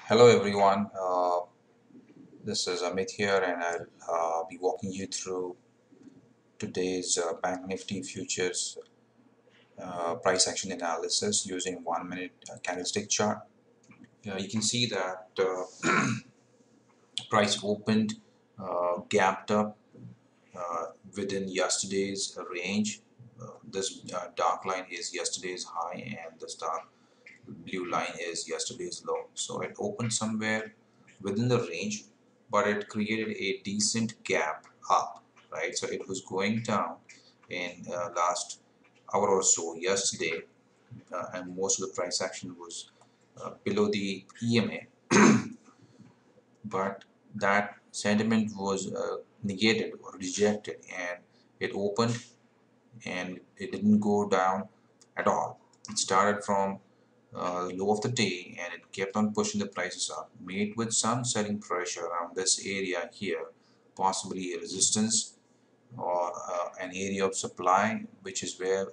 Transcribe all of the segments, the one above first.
Hello everyone, this is Amit here and I'll be walking you through today's Bank Nifty futures price action analysis using 1 minute candlestick chart. You can see that price opened gapped up within yesterday's range. This dark line is yesterday's high and this dark blue line is yesterday's low. So it opened somewhere within the range, but it created a decent gap up, right? So it was going down in last hour or so yesterday, and most of the price action was below the EMA, but that sentiment was negated or rejected, and it opened and it didn't go down at all. It started from low of the day and it kept on pushing the prices up, made with some selling pressure around this area here, possibly a resistance or an area of supply, which is where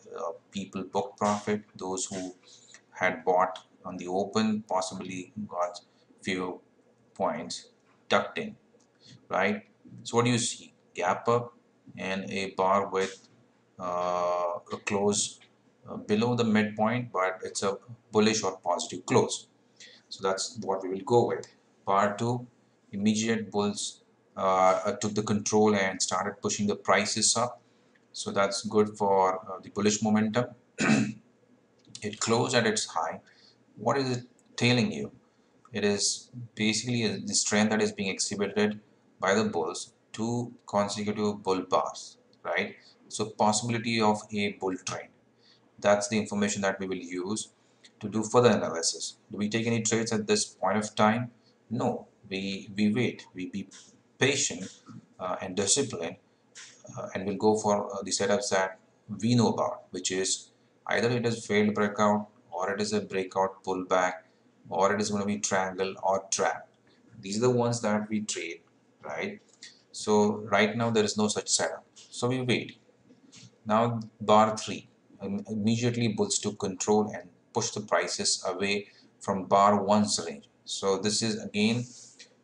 people book profit. Those who had bought on the open possibly got few points tucked in, right? So what do you see? Gap up and a bar with a close below the midpoint, but it's a bullish or positive close. So that's what we will go with. Bar 2, immediate bulls took the control and started pushing the prices up. So that's good for the bullish momentum. It closed at its high. What is it telling you? It is basically the strength that is being exhibited by the bulls, two consecutive bull bars, right? So possibility of a bull trend. That's the information that we will use to do further analysis. Do we take any trades at this point of time? No, we wait, we be patient and disciplined, and we'll go for the setups that we know about, which is either it is failed breakout or it is a breakout pullback or it is going to be triangle or trap. These are the ones that we trade, right? So right now there is no such setup, so we wait. Now bar 3, immediately bulls took control and pushed the prices away from bar 1's range. So this is again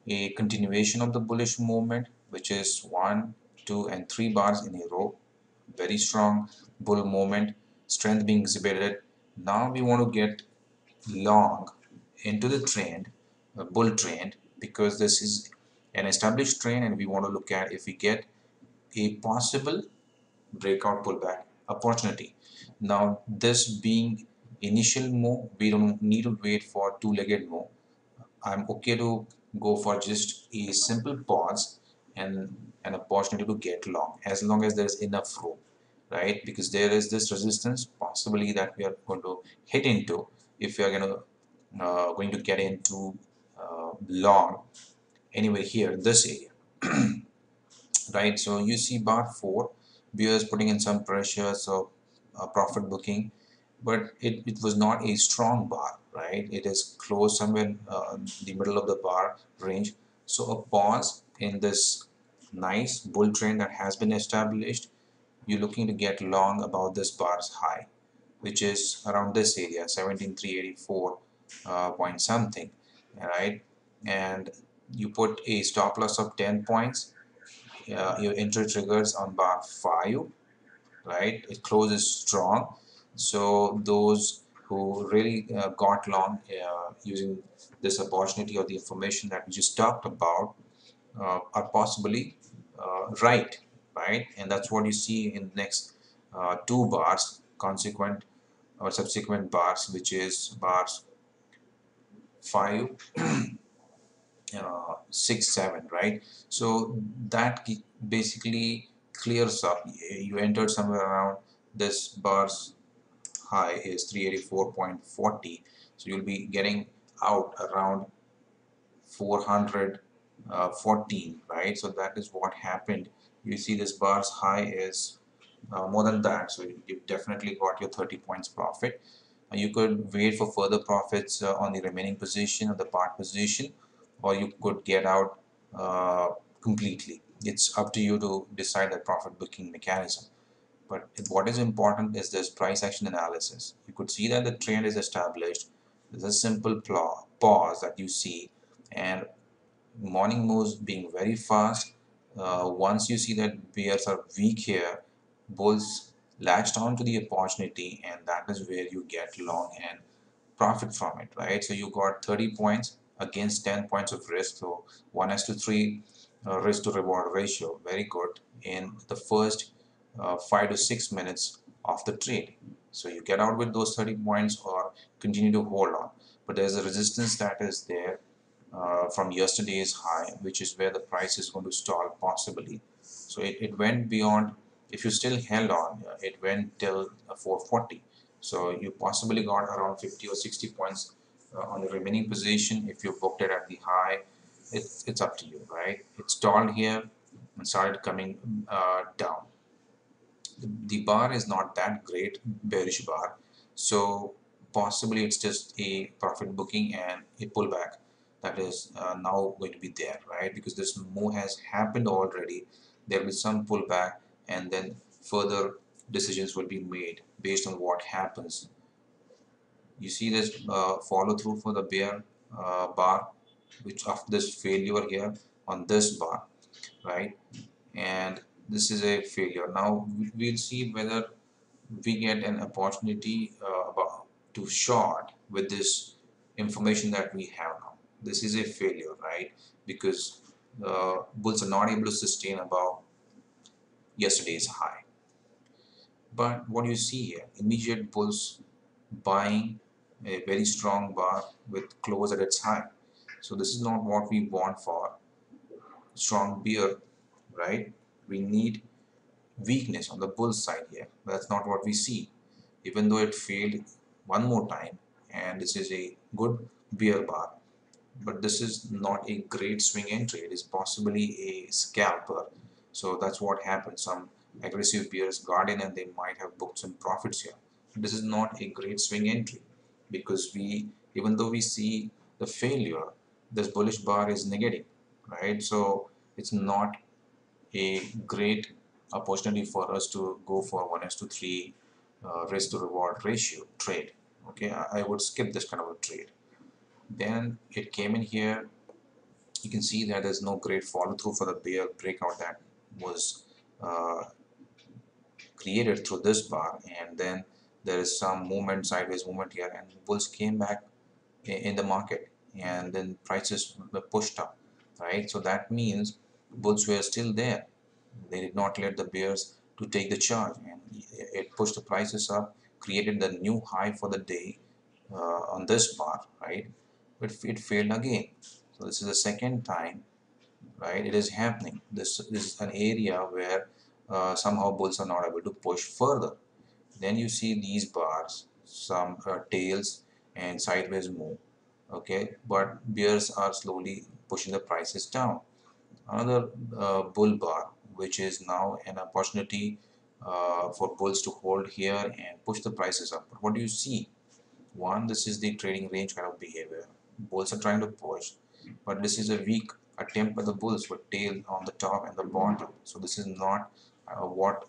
a continuation of the bullish movement, which is 1, 2 and 3 bars in a row. Very strong bull movement, strength being exhibited. Now we want to get long into the trend, a bull trend, because this is an established trend and we want to look at if we get a possible breakout pullback opportunity. Now this being initial move, we don't need to wait for two-legged move. I'm okay to go for just a simple pause and an opportunity to get long as there's enough room, right? Because there is this resistance possibly that we are going to hit into if we are going to get into long anywhere here in this area. Right, so you see bar 4 bears putting in some pressure, so profit booking, but it was not a strong bar, right? It is closed somewhere in the middle of the bar range. So a pause in this nice bull trend that has been established, you're looking to get long about this bar's high, which is around this area 17384 point something, right? And you put a stop loss of 10 points. Your entry triggers on bar 5, right? It closes strong, so those who really got long using this opportunity or the information that we just talked about are possibly right, and that's what you see in the next two bars, consequent or subsequent bars, which is bars 5, 6, 7, right? So that basically clears up. You entered somewhere around this bar's high is 384.40, so you'll be getting out around 414, right? So that is what happened. You see this bar's high is more than that, so you definitely got your 30 points profit. You could wait for further profits on the remaining position or the part position, or you could get out completely. It's up to you to decide the profit booking mechanism. But what is important is this price action analysis. You could see that the trend is established. There's a simple pause that you see and morning moves being very fast. Once you see that bears are weak here, bulls latched onto the opportunity, and that is where you get long and profit from it, right? So you got 30 points against 10 points of risk, so 1:3 risk to reward ratio, very good in the first 5 to 6 minutes of the trade. So you get out with those 30 points or continue to hold on, but there's a resistance that is there from yesterday's high, which is where the price is going to stall possibly. So it went beyond. If you still held on, it went till 440. So you possibly got around 50 or 60 points on the remaining position. If you booked it at the high, it's up to you, right? It stalled here and started coming down. The bar is not that great, bearish bar, so possibly it's just a profit booking and a pullback that is now going to be there, right? Because this move has happened already. There will be some pullback, and then further decisions will be made based on what happens. You see this follow through for the bear bar, which of this failure here on this bar, right? And this is a failure. Now we'll see whether we get an opportunity about to short with this information that we have now. This is a failure, right? Because bulls are not able to sustain above yesterday's high. But what you see here, immediate bulls buying a very strong bar with close at its high. So this is not what we want for strong bear, right? We need weakness on the bull side here. That's not what we see. Even though it failed one more time, and this is a good bear bar, but this is not a great swing entry. It is possibly a scalper. So that's what happened. Some aggressive bears got in and they might have booked some profits here. This is not a great swing entry because even though we see the failure, this bullish bar is negative, right? So it's not a great opportunity for us to go for 1:3 risk to reward ratio trade. Okay, I would skip this kind of a trade. Then it came in here. You can see that there's no great follow through for the bear breakout that was uh, created through this bar, and then there is some movement, sideways movement here, and bulls came back in the market, and then prices were pushed up, right? So that means bulls were still there. They did not let the bears to take the charge, and it pushed the prices up, created the new high for the day on this bar, right? But it failed again. So this is the second time, right? It is happening. This is an area where somehow bulls are not able to push further. Then you see these bars, some tails and sideways move. Okay, but bears are slowly pushing the prices down. Another bull bar, which is now an opportunity for bulls to hold here and push the prices up. But what do you see? One, this is the trading range kind of behavior. Bulls are trying to push, but this is a weak attempt by the bulls with tail on the top and the bottom. So this is not what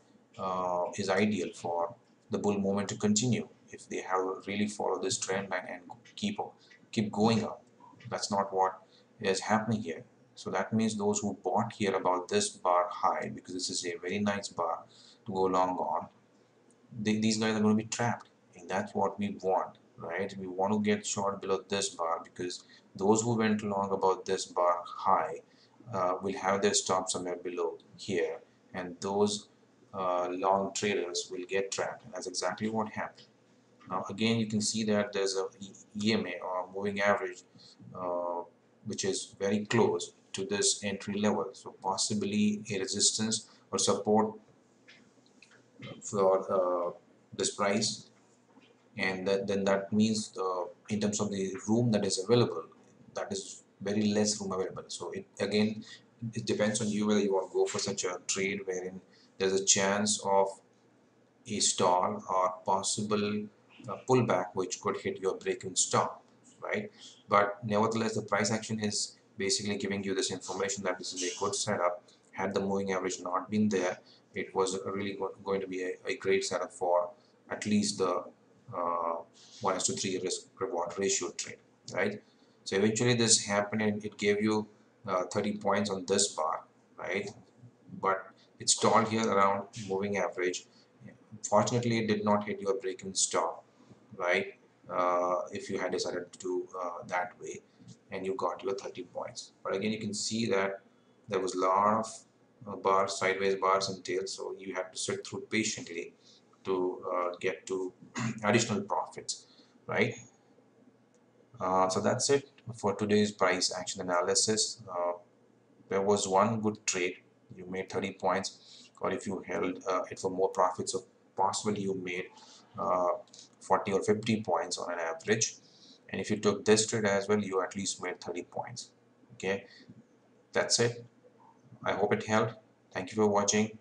is ideal for the bull movement to continue. If they have really follow this trend line and keep going up, that's not what is happening here. So that means those who bought here about this bar high, because this is a very nice bar to go long on, these guys are going to be trapped, and that's what we want, right? We want to get short below this bar because those who went long about this bar high will have their stop somewhere below here, and those long traders will get trapped, and that's exactly what happened. Now again, you can see that there's a EMA or moving average which is very close to this entry level, so possibly a resistance or support for this price, and then that means in terms of the room that is available, that is very less room available. So it again, it depends on you whether you want to go for such a trade wherein there's a chance of a stall or possible pullback which could hit your break-even stop, right? But nevertheless, the price action is basically giving you this information that this is a good setup. Had the moving average not been there, it was really going to be a great setup for at least the uh, 1:3 risk reward ratio trade, right? So eventually this happened and it gave you 30 points on this bar, right? But it stalled here around moving average. Fortunately, it did not hit your break and stop, right? If you had decided to do that way, and you got your 30 points. But again, you can see that there was a lot of bars, sideways bars and tails, so you have to sit through patiently to get to additional profits, right? So that's it for today's price action analysis. There was one good trade, you made 30 points, or if you held it for more profits, so possibly you made uh, 40 or 50 points on an average. And if you took this trade as well, you at least made 30 points. Okay, that's it. I hope it helped. Thank you for watching.